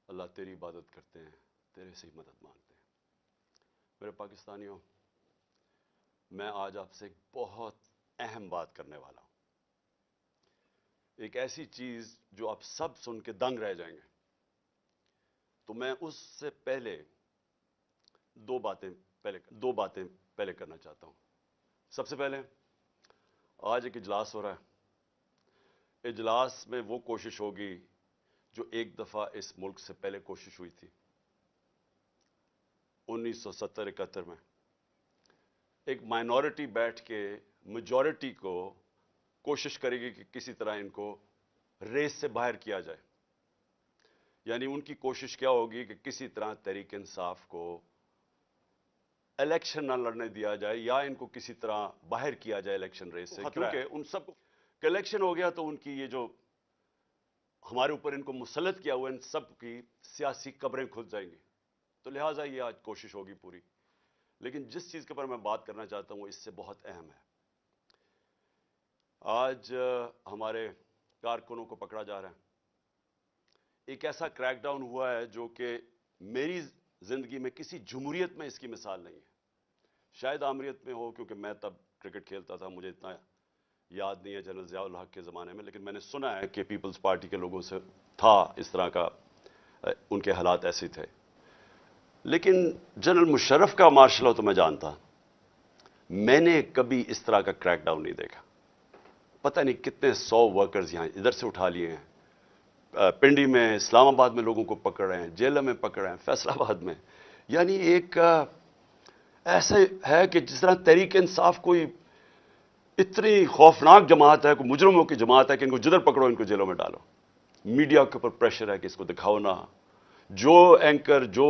اللہ تیری عبادت کرتے ہیں، تیرے سے ہی مدد مانگتے ہیں۔ میرے پاکستانیوں، میں آج آپ سے ایک بہت اہم بات کرنے والا ہوں، ایک ایسی چیز جو آپ سب سن کے دنگ رہ جائیں گے۔ تو میں اس سے پہلے دو باتیں پہلے کرنا چاہتا ہوں۔ سب سے پہلے، آج ایک اجلاس ہو رہا ہے، اجلاس میں وہ کوشش ہوگی جو ایک دفعہ اس ملک سے پہلے کوشش ہوئی تھی 1970-71 میں۔ ایک مائنورٹی بیٹھ کے میجورٹی کو کوشش کرے گی کہ کسی طرح ان کو ریس سے باہر کیا جائے، یعنی ان کی کوشش کیا ہوگی کہ کسی طرح تحریک انصاف کو الیکشن نہ لڑنے دیا جائے یا ان کو کسی طرح باہر کیا جائے الیکشن ریس سے، کیونکہ ان سب کو کہ الیکشن ہو گیا تو ان کی یہ جو ہمارے اوپر ان کو مسلط کیا ہوا ان سب کی سیاسی قبریں کھل جائیں گی۔ تو لہٰذا یہ آج کوشش ہوگی پوری، لیکن جس چیز کے اوپر میں بات کرنا چاہتا ہوں وہ اس سے بہت اہم ہے۔ آج ہمارے کارکنوں کو پکڑا جا رہا ہے۔ ایک ایسا کریک ڈاؤن ہوا ہے جو کہ میری زندگی میں کسی جمہوریت میں اس کی مثال نہیں ہے، شاید آمریت میں ہو، کیونکہ میں تب کرکٹ کھیلتا تھا، مجھے اتنا یاد نہیں ہے جنرل ضیاء الحق کے زمانے میں، لیکن میں نے سنا ہے کہ پیپلز پارٹی کے لوگوں سے تھا اس طرح کا، ان کے حالات ایسے تھے۔ لیکن جنرل مشرف کا مارشل لا تو میں جانتا، میں نے کبھی اس طرح کا کریک ڈاؤن نہیں دیکھا۔ پتہ نہیں کتنے 100 ورکرز یہاں ادھر سے اٹھا لیے ہیں، پنڈی میں، اسلام آباد میں لوگوں کو پکڑ رہے ہیں، جیلوں میں پکڑ رہے ہیں، فیصل آباد میں، یعنی ایک ایسا ہے کہ جس طرح تحریک انصاف کوئی اتنی خوفناک جماعت ہے، کوئی مجرموں کی جماعت ہے کہ ان کو جدھر پکڑو ان کو جیلوں میں ڈالو۔ میڈیا کے اوپر پریشر ہے کہ اس کو دکھاؤ نہ، جو اینکر، جو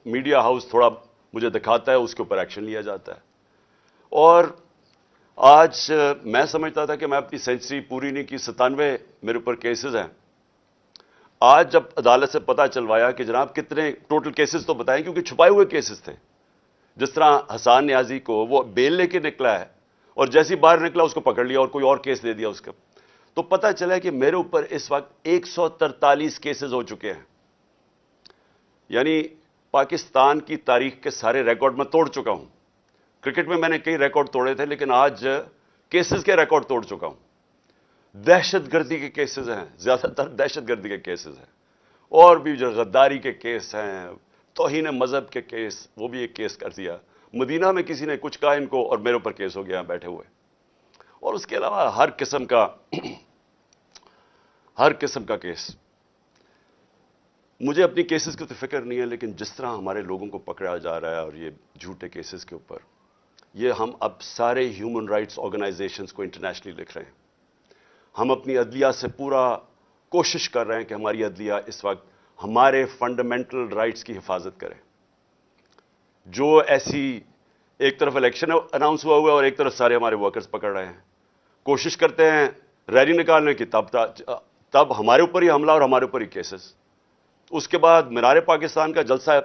میڈیا ہاؤس تھوڑا مجھے دکھاتا ہے اس کے اوپر ایکشن لیا جاتا ہے۔ اور آج میں سمجھتا تھا کہ میں اپنی سینچری پوری نہیں کی، 97 میرے اوپر کیسز ہیں۔ آج جب عدالت سے پتہ چلوایا کہ جناب کتنے ٹوٹل کیسز تو بتائیں، کیونکہ چھپائے ہوئے کیسز تھے، جس طرح حسان نیازی کو وہ بیل لے کے نکلا ہے اور جیسی باہر نکلا اس کو پکڑ لیا اور کوئی اور کیس دے دیا اس کا، تو پتہ چلا کہ میرے اوپر اس وقت 143 کیسز ہو چکے ہیں۔ یعنی پاکستان کی تاریخ کے سارے ریکارڈ میں توڑ چکا ہوں۔ کرکٹ میں نے کئی ریکارڈ توڑے تھے، لیکن آج کیسز کے ریکارڈ توڑ چکا ہوں۔ دہشت گردی کے کیسز ہیں، زیادہ تر دہشت گردی کے کیسز ہیں، اور بھی جو غداری کے کیس ہیں، توہین مذہب کے کیس، وہ بھی ایک کیس کر دیا۔ مدینہ میں کسی نے کچھ کہا ان کو اور میرے اوپر کیس ہو گیا بیٹھے ہوئے۔ اور اس کے علاوہ ہر قسم کا کیس۔ مجھے اپنی کیسز کی تو فکر نہیں ہے، لیکن جس طرح ہمارے لوگوں کو پکڑا جا رہا ہے اور یہ جھوٹے کیسز کے اوپر، یہ ہم اب سارے ہیومن رائٹس آرگنائزیشنز کو انٹرنیشنلی لکھ رہے ہیں۔ ہم اپنی عدلیہ سے پورا کوشش کر رہے ہیں کہ ہماری عدلیہ اس وقت ہمارے فنڈامنٹل رائٹس کی حفاظت کرے۔ جو ایسی ایک طرف الیکشن اناؤنس ہوا ہے اور ایک طرف سارے ہمارے ورکرز پکڑ رہے ہیں، کوشش کرتے ہیں ریلی نکالنے کی، تب ہمارے اوپر ہی حملہ اور ہمارے اوپر ہی کیسز۔ اس کے بعد مینار پاکستان کا جلسہ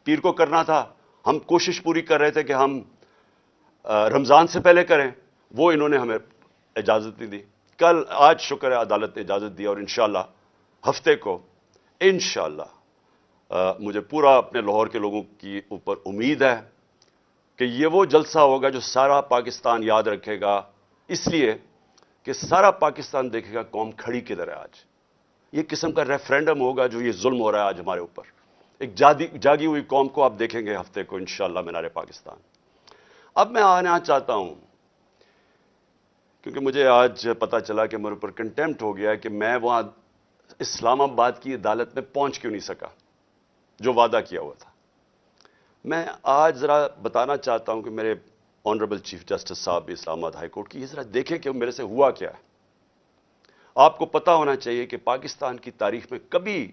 پیر کو کرنا تھا، ہم کوشش پوری کر رہے تھے کہ ہم رمضان سے پہلے کریں، وہ انہوں نے ہمیں اجازت نہیں دی۔ آج شکر ہے عدالت نے اجازت دی، اور انشاءاللہ ہفتے کو انشاءاللہ مجھے پورا اپنے لاہور کے لوگوں کی اوپر امید ہے کہ یہ وہ جلسہ ہوگا جو سارا پاکستان یاد رکھے گا، اس لیے کہ سارا پاکستان دیکھے گا قوم کھڑی کدھر ہے آج۔ یہ قسم کا ریفرینڈم ہوگا جو یہ ظلم ہو رہا ہے آج ہمارے اوپر، ایک جاگی ہوئی قوم کو آپ دیکھیں گے ہفتے کو انشاءاللہ مینار پاکستان۔ اب میں آنا چاہتا ہوں، کیونکہ مجھے آج پتا چلا کہ میرے اوپر کنٹیمپٹ ہو گیا ہے کہ میں وہاں اسلام آباد کی عدالت میں پہنچ کیوں نہیں سکا جو وعدہ کیا ہوا تھا۔ میں آج ذرا بتانا چاہتا ہوں کہ میرے آنریبل چیف جسٹس صاحب اسلام آباد ہائی کورٹ کی، یہ ذرا دیکھیں کہ میرے سے ہوا کیا ہے۔ آپ کو پتا ہونا چاہیے کہ پاکستان کی تاریخ میں کبھی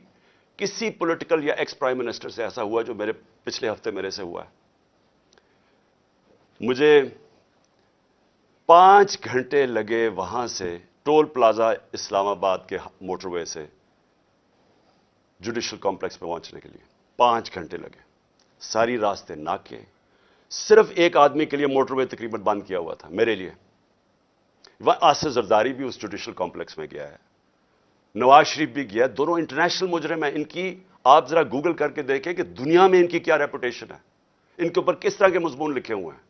کسی پولیٹیکل یا ایکس پرائم منسٹر سے ایسا ہوا جو میرے پچھلے ہفتے میرے سے ہوا ہے۔ مجھے 5 گھنٹے لگے وہاں سے ٹول پلازا اسلام آباد کے موٹر وے سے جوڈیشل کمپلیکس میں پہنچنے کے لیے 5 گھنٹے لگے، ساری راستے ناکے، صرف ایک آدمی کے لیے موٹر وے تقریباً بند کیا ہوا تھا، میرے لیے۔ آصف زرداری بھی اس جوڈیشل کمپلیکس میں گیا ہے، नवाज शरीफ भी गया, दोनों इंटरनेशनल मुजरिम हैं। इनकी आप जरा गूगल करके देखें कि दुनिया में इनकी क्या रेपुटेशन है, इनके ऊपर किस तरह के मजमून लिखे हुए हैं,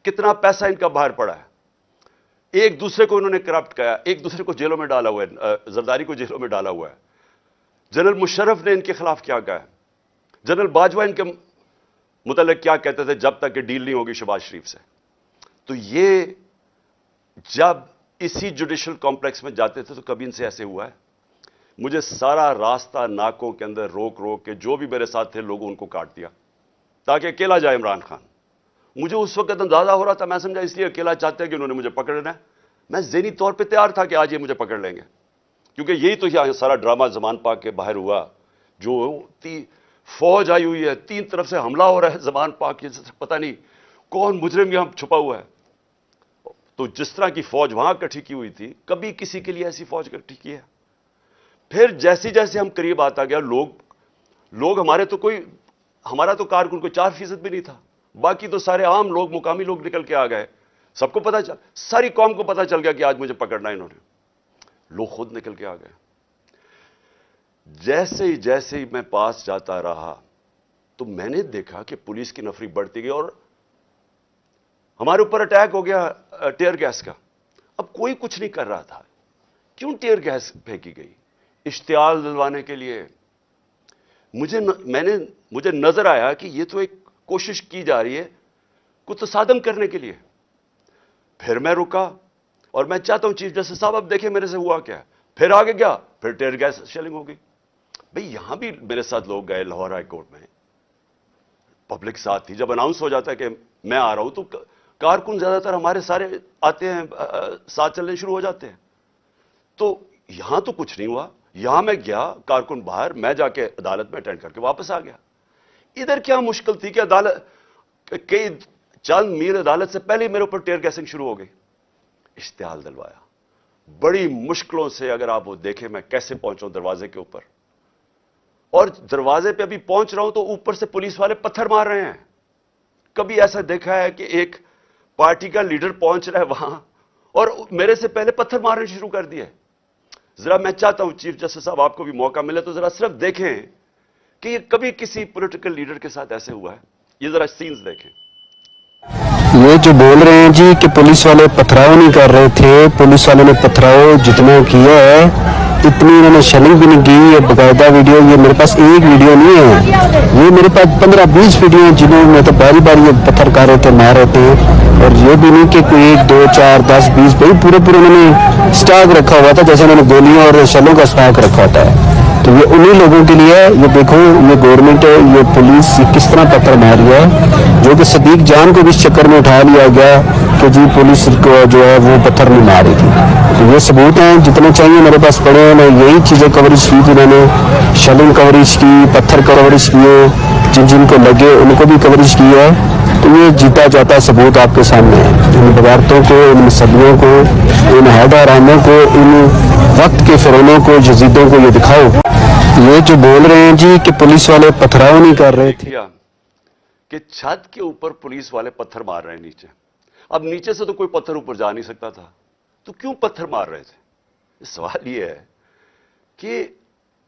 कितना पैसा इनका बाहर पड़ा है। एक दूसरे को इन्होंने करप्ट किया, एक दूसरे को जेलों में डाला हुआ है, जरदारी को जेलों में डाला हुआ है। जनरल मुशर्रफ ने इनके खिलाफ क्या कहा, जनरल बाजवा इनके मुतल्लिक क्या कहते थे, जब तक कि डील नहीं होगी शहबाज शरीफ से। तो ये जब इसी जुडिशल कॉम्प्लेक्स में जाते थे तो कभी इनसे ऐसे हुआ है? मुझे सारा रास्ता नाकों के अंदर रोक रोक के जो भी मेरे साथ थे लोगों उनको काट दिया ताकि अकेला जाए इमरान खान। मुझे उस वक्त अंदाजा हो रहा था, मैं समझा इसलिए अकेला चाहते हैं कि उन्होंने मुझे पकड़ना है। मैं ज़हनी तौर पे तैयार था कि आज ये मुझे पकड़ लेंगे, क्योंकि यही तो यहाँ सारा ड्रामा ज़मान पाक के बाहर हुआ। जो फौज आई हुई है, 3 तरफ से हमला हो रहा है ज़मान पाक के, पता नहीं कौन मुजरिम यहाँ छुपा हुआ है। तो जिस तरह की फौज वहां इकट्ठी की हुई थी, कभी किसी के लिए ऐसी फौज इकट्ठी की है? फिर जैसे जैसे हम करीब आता गया, लोग हमारा तो कारकुन कोई 4% भी नहीं था, बाकी तो सारे आम लोग, मुकामी लोग निकल के आ गए। सबको पता चल, सारी कौम को पता चल गया कि आज मुझे पकड़ना है इन्होंने। लोग खुद निकल के आ गए। जैसे ही मैं पास जाता रहा तो मैंने देखा कि पुलिस की नफरी बढ़ती गई और हमारे ऊपर अटैक हो गया टीयर गैस का। अब कोई कुछ नहीं कर रहा था, क्यों टीयर गैस फेंकी गई? इश्तियाल दिलवाने के लिए। मुझे नजर आया कि ये तो एक कोशिश की जा रही है कुछ तसादम करने के लिए। फिर मैं रुका और मैं चाहता हूं चीफ जस्टिस साहब अब देखें मेरे से हुआ क्या। फिर आगे गया, फिर टीयर गैस शेलिंग हो गई। भाई यहां भी मेरे साथ लोग गए लाहौर हाई कोर्ट में, पब्लिक साथ थी। जब अनाउंस हो जाता है कि मैं आ रहा हूं तो कारकुन ज्यादातर हमारे सारे आते हैं, साथ चलने शुरू हो जाते हैं। तो यहां तो कुछ नहीं हुआ। यहां मैं गया, कारकुन बाहर, मैं जाके अदालत में अटेंड करके वापस आ गया। इधर क्या मुश्किल थी कि अदालत कई चंद मील अदालत से पहले ही मेरे ऊपर टीयर गैसिंग शुरू हो गई। इश्तियाल दिलवाया बड़ी मुश्किलों से। अगर आप वो देखें मैं कैसे पहुंचा दरवाजे के ऊपर, और दरवाजे पे अभी पहुंच रहा हूं तो ऊपर से पुलिस वाले पत्थर मार रहे हैं। कभी ऐसा देखा है कि एक पार्टी का लीडर पहुंच रहा है वहां और मेरे से पहले पत्थर मारने शुरू कर दिए? जरा मैं चाहता हूं चीफ जस्टिस साहब आपको भी मौका मिले तो जरा सिर्फ देखें कि ये कभी किसी पॉलिटिकल लीडर के साथ ऐसे हुआ है। ये जरा सीन्स देखें। ये जो बोल रहे हैं जी कि पुलिस वाले पथराव नहीं कर रहे थे, पुलिस वालों ने पथराव जितना किया है इतनी उन्होंने शेलिंग भी नहीं की। ये बाकायदा वीडियो, ये मेरे पास एक वीडियो नहीं है, ये मेरे पास 15-20 वीडियो हैं जिन्होंने तो बारी बारी ये पत्थर कर रहे थे, मार रहे थे। और ये भी नहीं कि कोई 1, 2, 4, 10, 20 भाई पूरे उन्होंने स्टॉक रखा हुआ था, जैसे उन्होंने गोलियों और शेलों का स्टॉक रखा होता है। तो ये उन्हीं लोगों के लिए, ये देखो ये गवर्नमेंट है, ये पुलिस किस तरह पत्थर मार रही है, जो कि सदीक जान को भी इस चक्कर में उठा लिया गया कि जी पुलिस को जो है वो पत्थर नहीं मार रही थी। तो ये सबूत हैं जितने चाहिए मेरे पास पड़े हैं। यही चीज़ें कवरेज की थी उन्होंने, शेलिंग कवरेज की, पत्थर कवरेज किए, जिनको लगे उनको भी कवरेज की है। तो ये जीता जाता सबूत आपके सामने है। इन बगारतों को, इन सदियों को, इन हैदरामों को, इन वक्त के फिरौनों को, यजीदों को ये दिखाओ। ये जो बोल रहे हैं जी कि पुलिस वाले पथराव नहीं कर रहे थे, कि छत के ऊपर पुलिस वाले पत्थर मार रहे हैं नीचे। अब नीचे से तो कोई पत्थर ऊपर जा नहीं सकता था, तो क्यों पत्थर मार रहे थे? सवाल ये है कि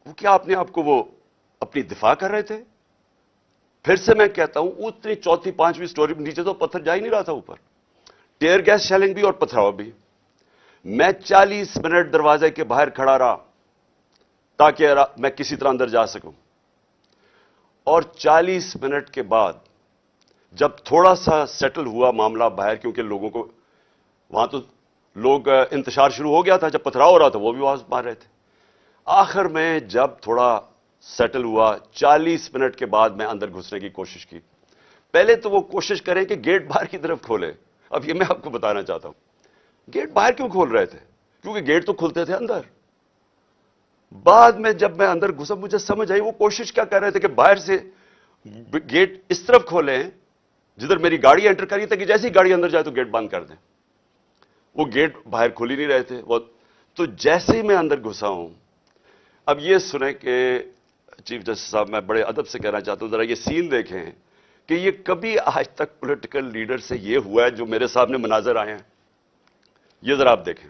वो क्या अपने आप को वो अपनी दिफा कर रहे थे? फिर से मैं कहता हूं उतनी चौथी 5वीं स्टोरी में नीचे तो पत्थर जा ही नहीं रहा था, ऊपर टीयर गैस शेलिंग भी और पथराव भी। मैं 40 मिनट दरवाजे के बाहर खड़ा रहा ताकि मैं किसी तरह अंदर जा सकूं। और 40 मिनट के बाद जब थोड़ा सा सेटल हुआ मामला बाहर, क्योंकि लोगों को वहां तो लोग इंतशार शुरू हो गया था, जब पथराव हो रहा था वो भी आवाज मार रहे थे। आखिर में जब थोड़ा सेटल हुआ, 40 मिनट के बाद मैं अंदर घुसने की कोशिश की। पहले तो वो कोशिश करें कि गेट बाहर की तरफ खोले। अब ये मैं आपको बताना चाहता हूं गेट बाहर क्यों खोल रहे थे, क्योंकि गेट तो खुलते थे अंदर। बाद में जब मैं अंदर घुसा मुझे समझ आई वो कोशिश क्या कर रहे थे कि बाहर से गेट इस तरफ खोलें जिधर मेरी गाड़ी एंटर करी ताकि जैसे ही गाड़ी अंदर जाए तो गेट बंद कर दें। वो गेट बाहर खुल ही नहीं रहे थे वो। तो जैसे ही मैं अंदर घुसा हूं, अब ये सुने कि चीफ जस्टिस साहब, मैं बड़े अदब से कहना चाहता हूं, जरा ये सीन देखें कि ये कभी आज तक पॉलिटिकल लीडर से ये हुआ है जो मेरे सामने मनाजर आए हैं। ये जरा आप देखें।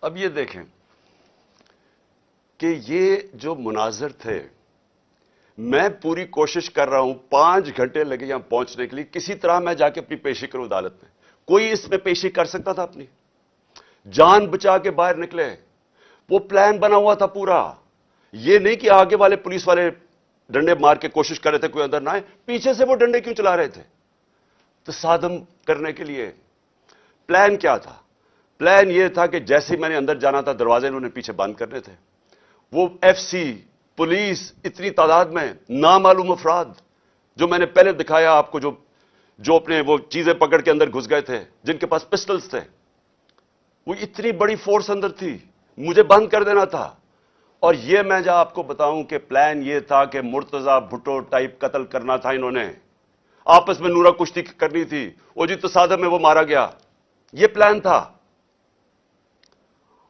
اب یہ دیکھیں کہ یہ جو مناظر تھے، میں پوری کوشش کر رہا ہوں، 5 گھنٹے لگے یہاں پہنچنے کے لیے، کسی طرح میں جا کے اپنی پیشی کروں عدالت میں۔ کوئی اس میں پیشی کر سکتا تھا اپنی؟ جان بچا کے باہر نکلے۔ وہ پلان بنا ہوا تھا پورا، یہ نہیں کہ آگے والے پولیس والے ڈنڈے مار کے کوشش کر رہے تھے کوئی اندر نہ آئے، پیچھے سے وہ ڈنڈے کیوں چلا رہے تھے؟ تصادم کرنے کے لیے۔ پلان کیا تھا؟ پلان یہ تھا کہ جیسے میں نے اندر جانا تھا، دروازے انہوں نے پیچھے بند کرنے تھے۔ وہ ایف سی، پولیس، اتنی تعداد میں نامعلوم افراد جو میں نے پہلے دکھایا آپ کو، جو اپنے وہ چیزیں پکڑ کے اندر گھس گئے تھے، جن کے پاس پسٹلز تھے، وہ اتنی بڑی فورس اندر تھی، مجھے بند کر دینا تھا۔ اور یہ میں جب آپ کو بتاؤں کہ پلان یہ تھا کہ مرتضی بھٹو ٹائپ قتل کرنا تھا انہوں نے، آپس میں نورا کشتی کرنی تھی، وہ جی تصادم میں وہ مارا گیا، یہ پلان تھا۔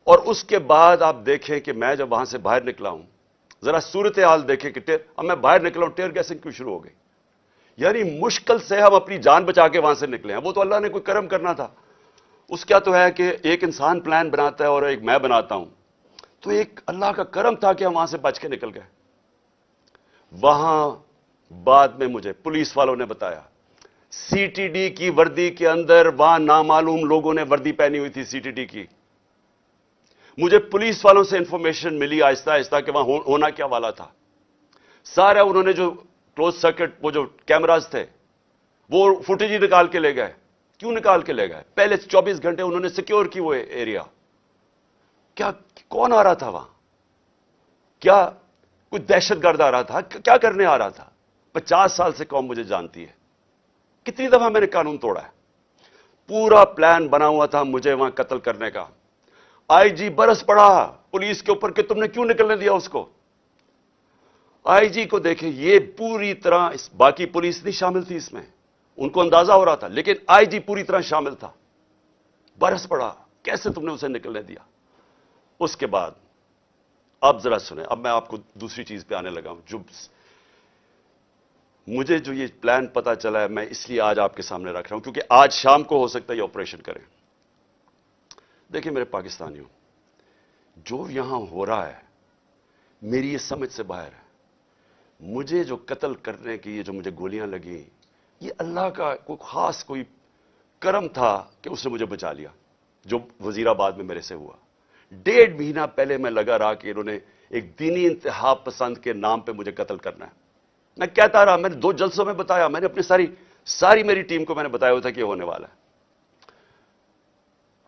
اور اس کے بعد آپ دیکھیں کہ میں جب وہاں سے باہر نکلا ہوں، ذرا صورتحال دیکھیں کہ اب میں باہر نکلا ہوں، ٹیئر گیسنگ کیوں شروع ہو گئی؟ یعنی مشکل سے ہم اپنی جان بچا کے وہاں سے نکلے ہیں۔ وہ تو اللہ نے کوئی کرم کرنا تھا، اس کیا تو ہے کہ ایک انسان پلان بناتا ہے اور ایک میں بناتا ہوں، تو ایک اللہ کا کرم تھا کہ ہم وہاں سے بچ کے نکل گئے۔ وہاں بعد میں مجھے پولیس والوں نے بتایا، سی ٹی ڈی کی وردی کے اندر وہاں نامعلوم لوگوں نے وردی پہنی ہوئی تھی سی ٹی ڈی کی۔ مجھے پولیس والوں سے انفارمیشن ملی آہستہ آہستہ کہ وہاں ہونا کیا والا تھا۔ سارا انہوں نے جو کلوز سرکٹ وہ جو کیمراز تھے وہ فوٹیج ہی نکال کے لے گئے۔ کیوں نکال کے لے گئے؟ پہلے 24 گھنٹے انہوں نے سیکیور کی وہ ایریا۔ کیا کون آ رہا تھا وہاں؟ کیا کوئی دہشت گرد آ رہا تھا؟ کیا کرنے آ رہا تھا؟ 50 سال سے قوم مجھے جانتی ہے، کتنی دفعہ میں نے قانون توڑا ہے۔ پورا پلان بنا ہوا تھا مجھے وہاں قتل کرنے کا۔ آئی جی برس پڑا پولیس کے اوپر کہ تم نے کیوں نکلنے دیا اس کو۔ آئی جی کو دیکھیں، یہ پوری طرح باقی پولیس نہیں شامل تھی اس میں، ان کو اندازہ ہو رہا تھا، لیکن آئی جی پوری طرح شامل تھا۔ برس پڑا، کیسے تم نے اسے نکلنے دیا؟ اس کے بعد اب ذرا سنیں، اب میں آپ کو دوسری چیز پہ آنے لگا ہوں۔ مجھے جو یہ پلان پتا چلا ہے، میں اس لیے آج آپ کے سامنے رکھ رہا ہوں، کیونکہ آج شام کو ہو سکتا ہے یہ آپریشن کریں۔ دیکھیں میرے پاکستانیوں، جو یہاں ہو رہا ہے میری یہ سمجھ سے باہر ہے۔ مجھے جو قتل کرنے کی یہ جو مجھے گولیاں لگیں، یہ اللہ کا کوئی خاص کوئی کرم تھا کہ اس نے مجھے بچا لیا، جو وزیر آباد میں میرے سے ہوا۔ 1.5 مہینہ پہلے میں لگا رہا کہ انہوں نے ایک دینی انتہا پسند کے نام پہ مجھے قتل کرنا ہے۔ میں کہتا رہا، میں نے 2 جلسوں میں بتایا، میں نے اپنی ساری میری ٹیم کو میں نے بتایا ہوا تھا کہ یہ ہونے والا ہے۔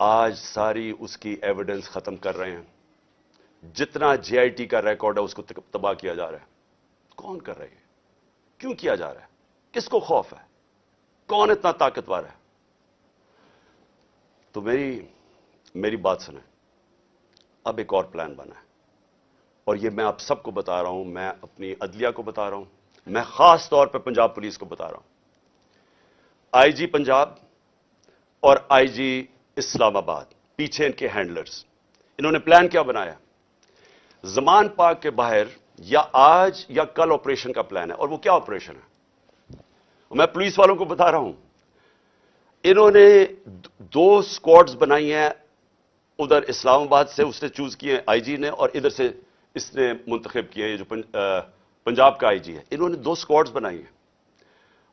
آج ساری اس کی ایویڈنس ختم کر رہے ہیں۔ جتنا جے آئی ٹی کا ریکارڈ ہے اس کو تباہ کیا جا رہا ہے۔ کون کر رہے ہیں؟ کیوں کیا جا رہا ہے؟ کس کو خوف ہے؟ کون اتنا طاقتور ہے؟ تو میری بات سنیں، اب ایک اور پلان بنا ہے، اور یہ میں آپ سب کو بتا رہا ہوں، میں اپنی عدلیہ کو بتا رہا ہوں، میں خاص طور پہ پنجاب پولیس کو بتا رہا ہوں۔ آئی جی پنجاب اور آئی جی اسلام آباد، پیچھے ان کے ہینڈلرز، انہوں نے پلان کیا بنایا؟ زمان پاک کے باہر یا آج یا کل آپریشن کا پلان ہے۔ اور وہ کیا آپریشن ہے؟ میں پولیس والوں کو بتا رہا ہوں، انہوں نے 2 اسکواڈز بنائی ہیں، ادھر اسلام آباد سے اس نے چوز کیے آئی جی نے، اور ادھر سے اس نے منتخب کیے یہ جو پنجاب کا آئی جی ہے۔ انہوں نے 2 اسکواڈز بنائی ہیں۔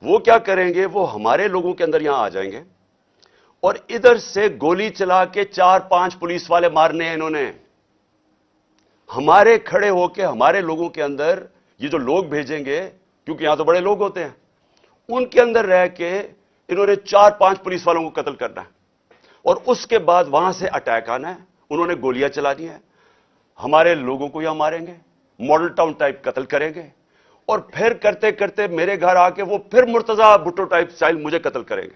وہ کیا کریں گے؟ وہ ہمارے لوگوں کے اندر یہاں آ جائیں گے اور ادھر سے گولی چلا کے 4-5 پولیس والے مارنے ہیں انہوں نے۔ ہمارے کھڑے ہو کے ہمارے لوگوں کے اندر ये जो लोग भेजेंगे, क्योंकि यहां तो बड़े लोग होते हैं, उनके अंदर रह के इन्होंने 4-5 पुलिस वालों को कत्ल करना है और उसके बाद वहां से अटैक आना है, उन्होंने गोलियां चलानी है, हमारे लोगों को यहां मारेंगे, मॉडल टाउन टाइप कत्ल करेंगे और फिर करते करते मेरे घर आके वो फिर मुर्तजा भुट्टो टाइप स्टाइल मुझे कत्ल करेंगे।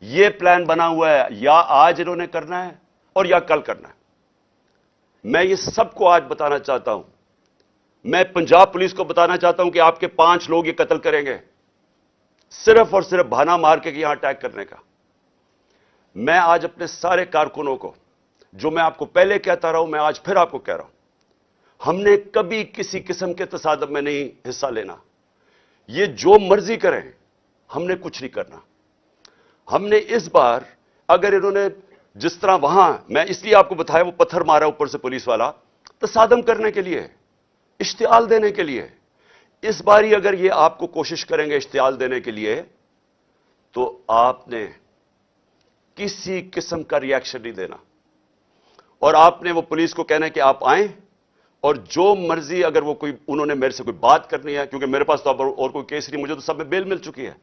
ये प्लान बना हुआ है, या आज इन्होंने करना है और या कल करना है। मैं ये सबको आज बताना चाहता हूं, मैं पंजाब पुलिस को बताना चाहता हूं कि आपके 5 लोग ये कत्ल करेंगे, सिर्फ और सिर्फ बहाना मार के यहां अटैक करने का। मैं आज अपने सारे कारकुनों को, जो मैं आपको पहले कहता रहा हूं, मैं आज फिर आपको कह रहा हूं, हमने कभी किसी किस्म के तसादम में नहीं हिस्सा लेना। ये जो मर्जी करें, हमने कुछ नहीं करना। हमने इस बार, अगर इन्होंने जिस तरह वहां, मैं इसलिए आपको बताया वो पत्थर मारा ऊपर से पुलिस वाला, तसादम करने के लिए, इश्तियाल देने के लिए। इस बारी अगर ये आपको कोशिश करेंगे इश्तियाल देने के लिए, तो आपने किसी किस्म का रिएक्शन नहीं देना और आपने वो पुलिस को कहना है कि आप आए और जो मर्जी, अगर वो कोई, उन्होंने मेरे से कोई बात करनी है, क्योंकि मेरे पास तो अब और कोई केस नहीं, मुझे तो सब में बेल मिल चुकी है,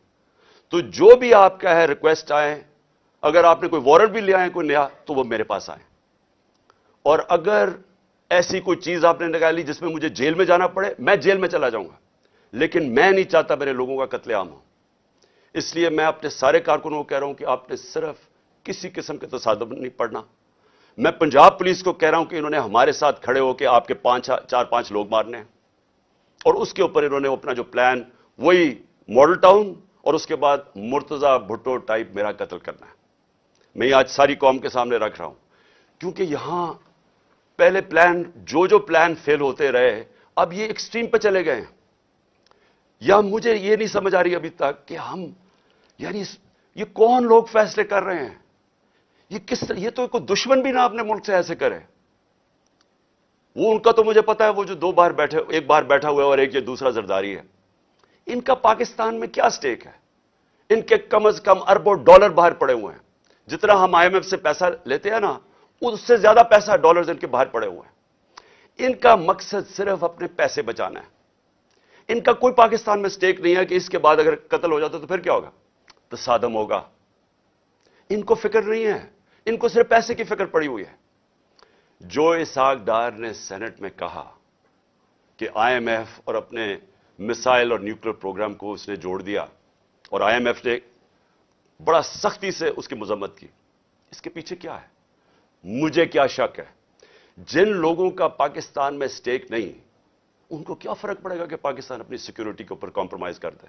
तो जो भी आपका है रिक्वेस्ट आए, अगर आपने कोई वारंट भी ले आए कोई नया, तो वो मेरे पास आए। और अगर ऐसी कोई चीज आपने निकाली जिसमें मुझे जेल में जाना पड़े, मैं जेल में चला जाऊंगा, लेकिन मैं नहीं चाहता मेरे लोगों का कत्लेआम हो। इसलिए मैं अपने सारे कारकुनों को कह रहा हूं कि आपने सिर्फ किसी किस्म के तसादम नहीं पड़ना। मैं पंजाब पुलिस को कह रहा हूं कि इन्होंने हमारे साथ खड़े होकर आपके 4-5 लोग मारने हैं और उसके ऊपर इन्होंने अपना जो प्लान, वही मॉडल टाउन और उसके बाद मुर्तजा भुट्टो टाइप मेरा कत्ल करना है। मैं आज सारी कौम के सामने रख रहा हूं, क्योंकि यहां पहले प्लान, जो प्लान फेल होते रहे, अब ये एक्सट्रीम पे चले गए हैं। या मुझे ये नहीं समझ आ रही अभी तक कि हम, यानी ये कौन लोग फैसले कर रहे हैं, ये तो कोई दुश्मन भी ना अपने मुल्क से ऐसे करे। वो उनका तो मुझे पता है, वो जो 2 बार बैठे, एक बार बैठा हुआ है और एक ये दूसरा जरदारी है, इनका पाकिस्तान में क्या स्टेक है? इनके कम से कम अरबों डॉलर बाहर पड़े हुए हैं। जितना हम IMF से पैसा लेते हैं ना, उससे ज्यादा पैसा डॉलर्स इनके बाहर पड़े हुए हैं। इनका मकसद सिर्फ अपने पैसे बचाना है। इनका कोई पाकिस्तान में स्टेक नहीं है कि इसके बाद अगर कत्ल हो जाता तो फिर क्या होगा, तसादम होगा। इनको फिक्र नहीं है, इनको सिर्फ पैसे की फिक्र पड़ी हुई है। जो इसहाक डार ने सेनेट में कहा कि IMF और अपने मिसाइल और न्यूक्लियर प्रोग्राम को उसने जोड़ दिया और IMF ने बड़ा सख्ती से उसकी मजम्मत की, इसके पीछे क्या है? मुझे क्या शक है, जिन लोगों का पाकिस्तान में स्टेक नहीं, उनको क्या फर्क पड़ेगा कि पाकिस्तान अपनी सिक्योरिटी के ऊपर कॉम्प्रोमाइज कर दे,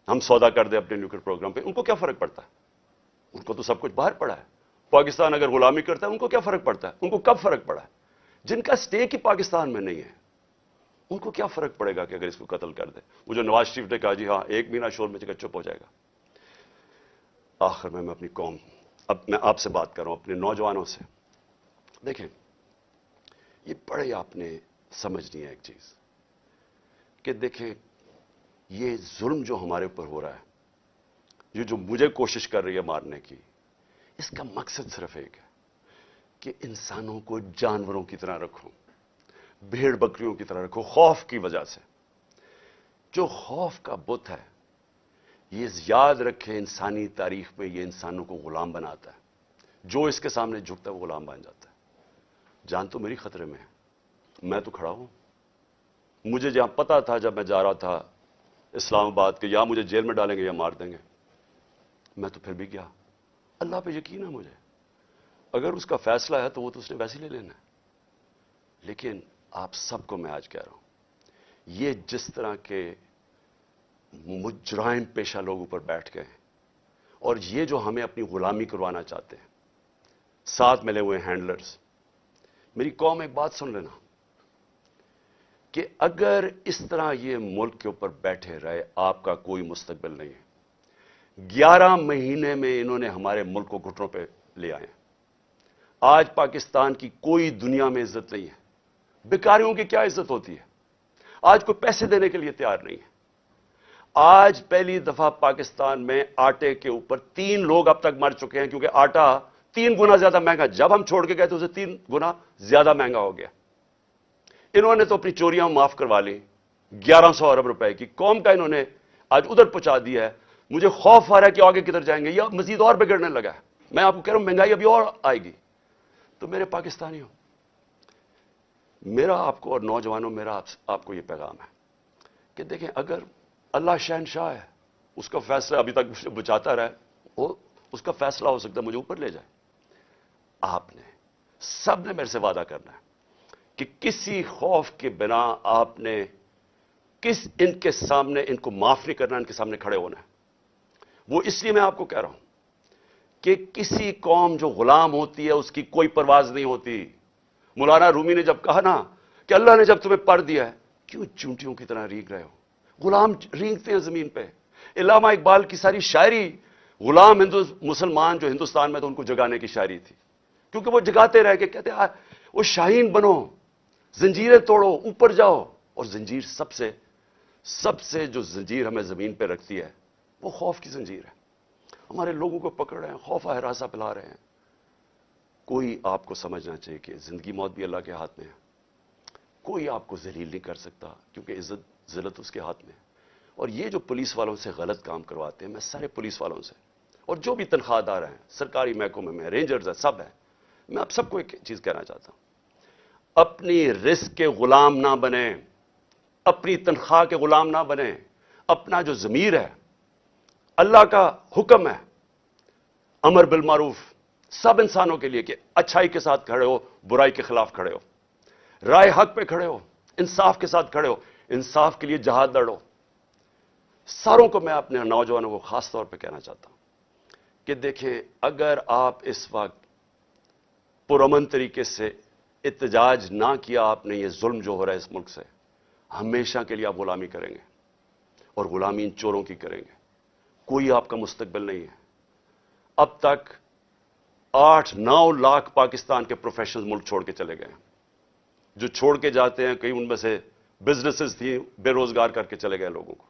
हम सौदा कर दे अपने न्यूक्लियर प्रोग्राम पे? उनको क्या फर्क पड़ता है? उनको तो सब कुछ बाहर पड़ा है। पाकिस्तान अगर गुलामी करता है, उनको क्या फर्क पड़ता है? उनको कब फर्क पड़ा है? जिनका स्टेक ही पाकिस्तान में नहीं है, उनको क्या फर्क पड़ेगा कि अगर इसको कत्ल कर दे? वो जो नवाज शरीफ ने कहा, जी हां, 1 महीना शोर में चुप हो जाएगा। आखिर में मैं अपनी कौम, अब मैं आपसे बात कर रहा हूं, अपने नौजवानों से। देखें, ये बड़े आपने समझनी है एक चीज कि देखें, ये जुल्म जो हमारे ऊपर हो रहा है, ये जो मुझे कोशिश कर रही है मारने की, इसका मकसद सिर्फ एक है कि इंसानों को जानवरों की तरह रखो, भेड़ बकरियों की तरह रखो, खौफ की वजह से। जो खौफ का बुत है, ये याद रखे, इंसानी तारीख में ये इंसानों को गुलाम बनाता है। जो इसके सामने झुकता है वो गुलाम बन जाता है। जान तो मेरी खतरे में है, मैं तो खड़ा हूं। मुझे जहां पता था जब मैं जा रहा था इस्लामाबाद के, या मुझे जेल में डालेंगे या मार देंगे, मैं तो फिर भी गया। अल्लाह पे यकीन है मुझे, अगर उसका फैसला है तो वो तो उसने वैसे ले लेना है। लेकिन आप सबको मैं आज कह रहा हूं, ये जिस तरह के मुजराइम पेशा लोग ऊपर बैठ गए हैं और ये जो हमें अपनी गुलामी करवाना चाहते हैं, साथ मिले हुए हैंडलर्स, मेरी कौम एक बात सुन लेना कि अगर इस तरह ये मुल्क के ऊपर बैठे रहे, आपका कोई मुस्तकबिल नहीं है। 11 महीने में इन्होंने हमारे मुल्क को घुटनों पे ले आए। आज पाकिस्तान की कोई दुनिया में इज्जत नहीं है। भिखारियों की क्या इज्जत होती है? आज कोई पैसे देने के लिए तैयार नहीं है। आज पहली दफा पाकिस्तान में आटे के ऊपर 3 लोग अब तक मर चुके हैं, क्योंकि आटा 3 गुना ज्यादा महंगा, जब हम छोड़ के गए तो उसे 3 गुना ज्यादा महंगा हो गया। इन्होंने तो अपनी चोरियां माफ करवा ली, 1100 अरब रुपए की कौम का इन्होंने आज उधर पहुंचा दिया है। मुझे खौफ आ रहा है कि आगे किधर जाएंगे, या मजीद और बिगड़ने लगा है। मैं आपको कह रहा हूं महंगाई अभी और आएगी। तो मेरे पाकिस्तानियों, मेरा आपको और नौजवानों, मेरा आपको यह पैगाम है कि देखें, अगर अल्लाह शहनशाह है, उसका फैसला अभी तक मुझे बचाता रहा है, वो उसका फैसला हो सकता है मुझे ऊपर ले जाए। आपने सब ने मेरे से वादा करना है कि किसी खौफ के बिना आपने इनके सामने, इनको माफ नहीं करना, इनके सामने खड़े होना है। वो इसलिए मैं आपको कह रहा हूं कि किसी कौम जो गुलाम होती है उसकी कोई परवाज नहीं होती। मौलाना रूमी ने जब कहा ना कि अल्लाह ने जब तुम्हें पर दिया है, क्यों चूंटियों की तरह रींग रहे हो? गुलाम रींगते हैं जमीन पे। इल्लामा इकबाल की सारी शायरी गुलाम मुसलमान जो हिंदुस्तान में, तो उनको जगाने की शायरी थी, क्योंकि वो जगाते रह के कहते वो शाहीन बनो, जंजीरें तोड़ो, ऊपर जाओ। और जंजीर सबसे जो जंजीर हमें जमीन पे रखती है वो खौफ की जंजीर है। हमारे लोगों को पकड़ रहे हैं, खौफ हरासा पिला रहे हैं। कोई आपको समझना चाहिए कि जिंदगी मौत भी अल्लाह के हाथ में है। कोई आपको जलील नहीं कर सकता, क्योंकि इज्जत जिल्लत उसके हाथ में है। और ये जो पुलिस वालों से गलत काम करवाते हैं, मैं सारे पुलिस वालों से और जो भी तनख्वाहदार हैं, सरकारी महकमे में रेंजर्स हैं, सब हैं, मैं आप सबको एक चीज कहना चाहता हूं, अपनी रिस्क के गुलाम ना बने, अपनी तनख्वाह के गुलाम ना बने। अपना जो ज़मीर है, अल्लाह का हुक्म है अमर बिल मारूफ सब इंसानों के लिए कि अच्छाई के साथ खड़े हो, बुराई के खिलाफ खड़े हो, राय हक पे खड़े हो, इंसाफ के साथ खड़े हो, इंसाफ के लिए जहाद लड़ो। सारों को मैं अपने नौजवानों को खास तौर पे कहना चाहता हूं कि देखें, अगर आप इस वक्त पुरअमन तरीके से इत्तेजाज ना किया आपने, ये जुल्म जो हो रहा है इस मुल्क से, हमेशा के लिए आप गुलामी करेंगे, और गुलामी इन चोरों की करेंगे। कोई आपका मुस्तकबिल नहीं है। अब तक 8-9 लाख पाकिस्तान के प्रोफेशनल्स मुल्क छोड़ के चले गए हैं। जो छोड़ के जाते हैं, कई उनमें से बिजनेसेस थी, बेरोजगार करके चले गए लोगों को।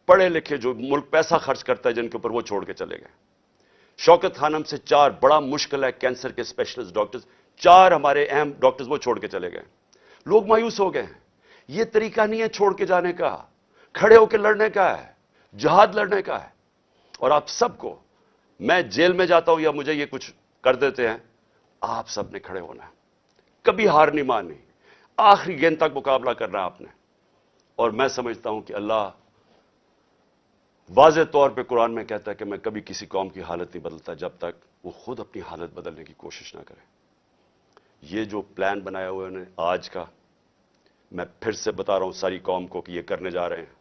पढ़े लिखे जो मुल्क पैसा खर्च करता है जिनके ऊपर, वो छोड़ के चले गए। शौकत खानम से 4 बड़ा मुश्किल है कैंसर के स्पेशलिस्ट डॉक्टर्स, 4 हमारे अहम डॉक्टर्स वो छोड़ के चले गए। लोग मायूस हो गए हैं। ये तरीका नहीं है छोड़ के जाने का, खड़े होकर लड़ने का है, जहाद लड़ने का है। और आप सबको, मैं जेल में जाता हूं या मुझे ये कुछ कर देते हैं, आप सब ने खड़े होना है, कभी हार नहीं माननी, आखिरी गेंद तक मुकाबला करना है आपने। और मैं समझता हूं कि अल्लाह वाज़े तौर पे कुरान में कहता है कि मैं कभी किसी कौम की हालत नहीं बदलता जब तक वो खुद अपनी हालत बदलने की कोशिश ना करे। ये जो प्लान बनाया हुआ है आज का, मैं फिर से बता रहा हूं सारी कौम को कि ये करने जा रहे हैं।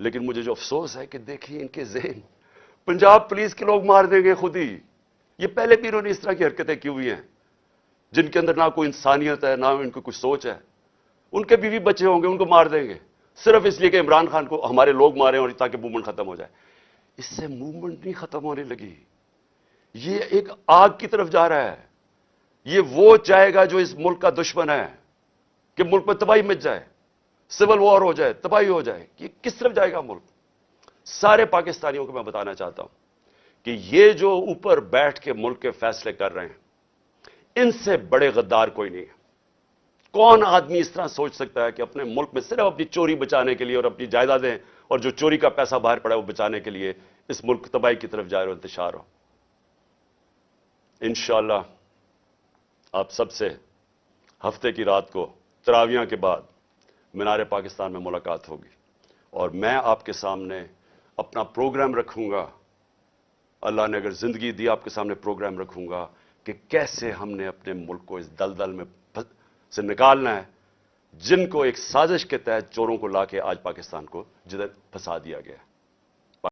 लेकिन मुझे जो अफसोस है कि देखिए इनके ज़हन, पंजाब पुलिस के लोग मार देंगे खुद ही। ये पहले भी इन्होंने इस तरह की हरकतें की हुई हैं, जिनके अंदर ना कोई इंसानियत है, ना इनको कुछ सोच है। उनके बीवी बच्चे होंगे, उनको मार देंगे सिर्फ इसलिए कि इमरान खान को हमारे लोग मारे और ताकि मूवमेंट खत्म हो जाए। इससे मूवमेंट नहीं खत्म होने लगी, ये एक आग की तरफ जा रहा है। ये वो चाहेगा जो इस मुल्क का दुश्मन है कि मुल्क में तबाही मच जाए, सिविल वॉर हो जाए, तबाही हो जाए। ये किस तरफ जाएगा मुल्क? सारे पाकिस्तानियों को मैं बताना चाहता हूं कि ये जो ऊपर बैठ के मुल्क के फैसले कर रहे हैं, इनसे बड़े गद्दार कोई नहीं है। कौन आदमी इस तरह सोच सकता है कि अपने मुल्क में सिर्फ अपनी चोरी बचाने के लिए और अपनी जायदादें और जो चोरी का पैसा बाहर पड़ा है वो बचाने के लिए इस मुल्क तबाही की तरफ जाए और इंतशार हो। इंशाअल्लाह आप सबसे हफ्ते की रात को तरावियां के बाद मीनार पाकिस्तान में मुलाकात होगी और मैं आपके सामने अपना प्रोग्राम रखूंगा। अल्लाह ने अगर जिंदगी दी, आपके सामने प्रोग्राम रखूंगा कि कैसे हमने अपने मुल्क को इस दलदल में से निकालना है, जिनको एक साजिश के तहत चोरों को लाके आज पाकिस्तान को जिधर फंसा दिया गया है।